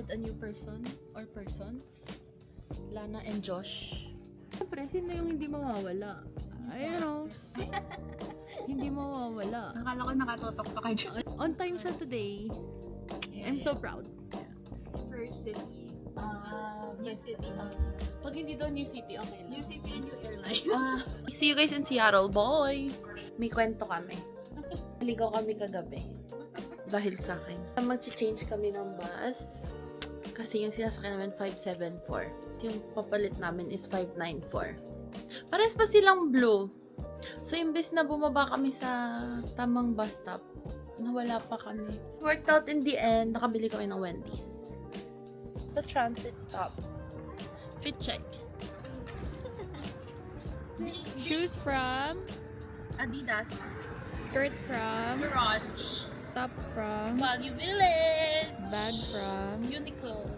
with a new person or persons. Lana and Josh. Siyempre, sino yung hindi mawawala? Ayun o. Hindi mawawala. Nakala ko nakatutok pa kayo dyan. On time siya today. I'm so proud. First city. New city. Pag hindi daw New City, okay lang. New city and new airline. See you guys in Seattle, boy! May kwento kami. Naligaw kami kagabi. Dahil sa akin. Mag-change kami ng bus. Kasi yung sinasakyan namin 574. Yung papalit namin is 594. Pares pa silang blue. So, imbes na bumaba kami sa tamang bus stop, nawala pa kami. Worked out in the end, nakabili kami ng Wendy's. The transit stop. Fit check. Shoes from Adidas. skirt from Garage. top from Value Village. bag from Uniqlo.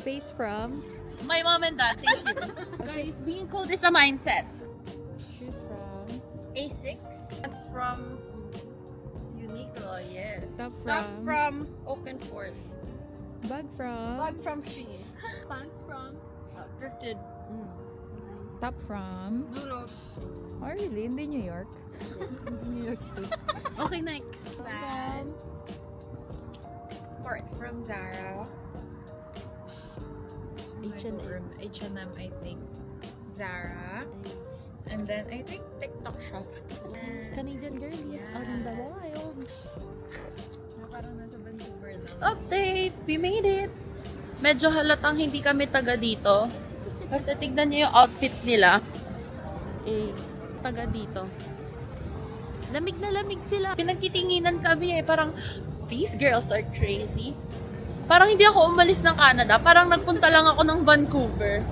face from My mom and dad, thank you. Guys, being cold is a mindset. shoes from A6. That's from Uniqlo, yes. top Top from from Oakenford. bag from Bag from Shein. pants from Thrifted. top from Blue Note. oh really hindi New York New York State. Okay, next. pants skirt from Zara H&M. H&M I think Zara and then I think TikTok shop Canadian girlies out in the wild. na parang nasa Vancouver lang. Update! We made it! Medyo halatang hindi kami taga dito. Kasi tignan niyo yung outfit nila. Taga dito. Lamig na lamig sila. Pinagtitinginan kami parang, these girls are crazy. Parang hindi ako umalis ng Canada. Parang nagpunta lang ako ng Vancouver.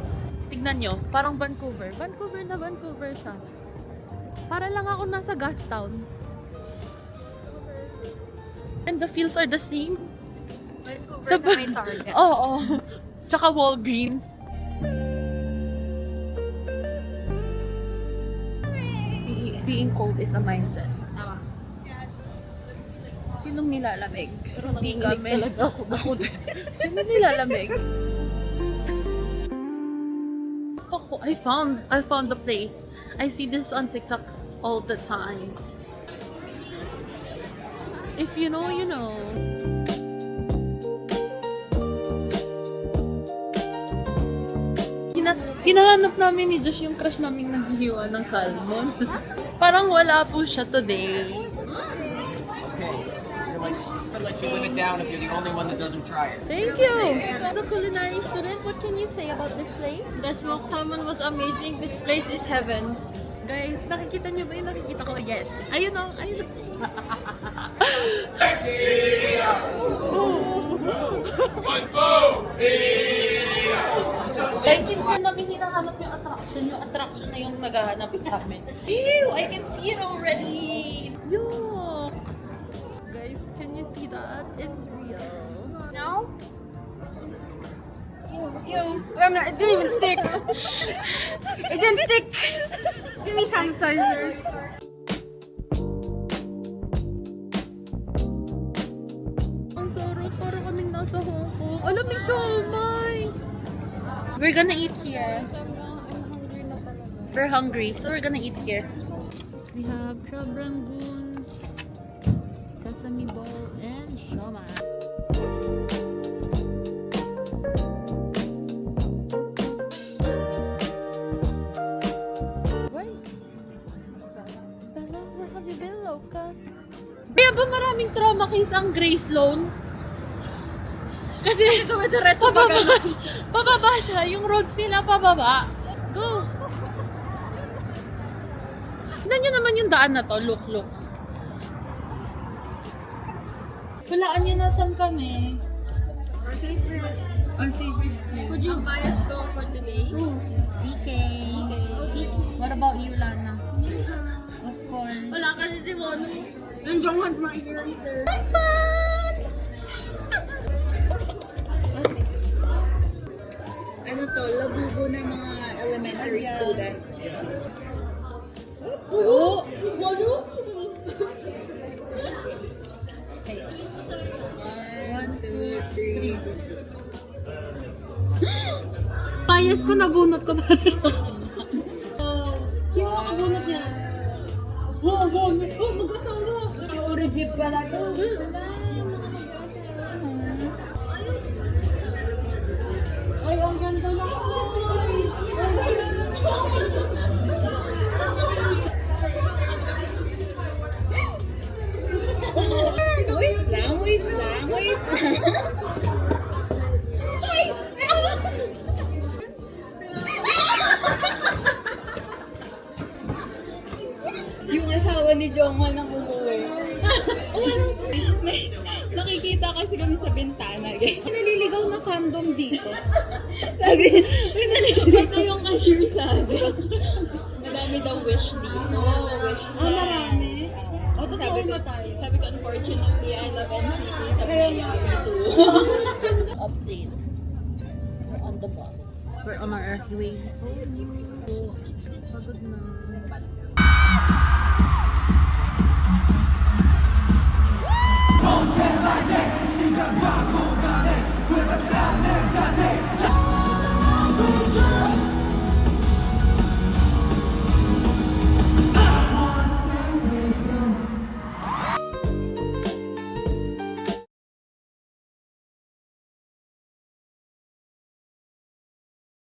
Tignan nyo, parang Vancouver. Vancouver siya. Para lang ako nasa Gastown. And the feels are the same. Vancouver Sa na may Target. Oo. Tsaka Walgreens. Being cold is a mindset. Tama. Sinong nilalamig? Pero hindi kami. Talaga ako din. Sino nilalamig? Ako, I found the place. I see this on TikTok all the time. If you know, you know. Hinahanap namin ni Josh yung crush namin naghihiwa ng salmon. Parang wala po siya today. Okay. I'll let you live it down if you're the only one that doesn't try it. Thank you! As a culinary student, what can you say about this place? The smoked salmon was amazing. This place is heaven. Guys, nakikita niyo ba yung nakikita ko? Yes. Ayun o, ayun o. Guys, hindi na namin hinahanap yung attraction. Yung attraction na yung naghahanap sa amin. Ew! I can see it already! Yuck! Guys, can you see that? It's real. No? I'm not, it didn't even stick. It didn't stick. Give me sanitizer. Ang sarap, parang kaming nasa Hong Kong. Alam mo, siomay! We're gonna eat here. We're hungry, so we're gonna eat here. We have crab rangoons, sesame ball, and siomai. Bella, where have you been, Loka? Kaya ba maraming trauma case ang Grace Loan? Kasi dumidiretso pababa siya. Yung roads nila pababa. Go! Tignan nyo naman yung daan na to. Look. Walaan nyo nasan kami. Our favorite place. Would you buy us go for today? DK. What about you, Lana? Of course. Wala kasi si Mono. And Jonghan's not here either. Ano to, labubo ng mga elementary students. Oh! Walo! Okay. 1, 2, 3. Bias ko, nabunot ko para sa kanya. Sino nakabunot niya? Wow, mag-asawa. Yung origin pala to. Ay, ang ganda na. Wait lang. Yung asawa ni Jongwon ang umuwi. Nakikita kasi kami sa bintana. Naliligaw na fandom dito. Sabi, ito yung cashier sabi. Madami daw wish dito. Wish marami? O, Tapos sabi ko, na tayo. sabi ko, unfortunately, I love NCT. Sabi niya, me too. Update. We're on the bus. We're on our way. Pagod na. Like this, she got rock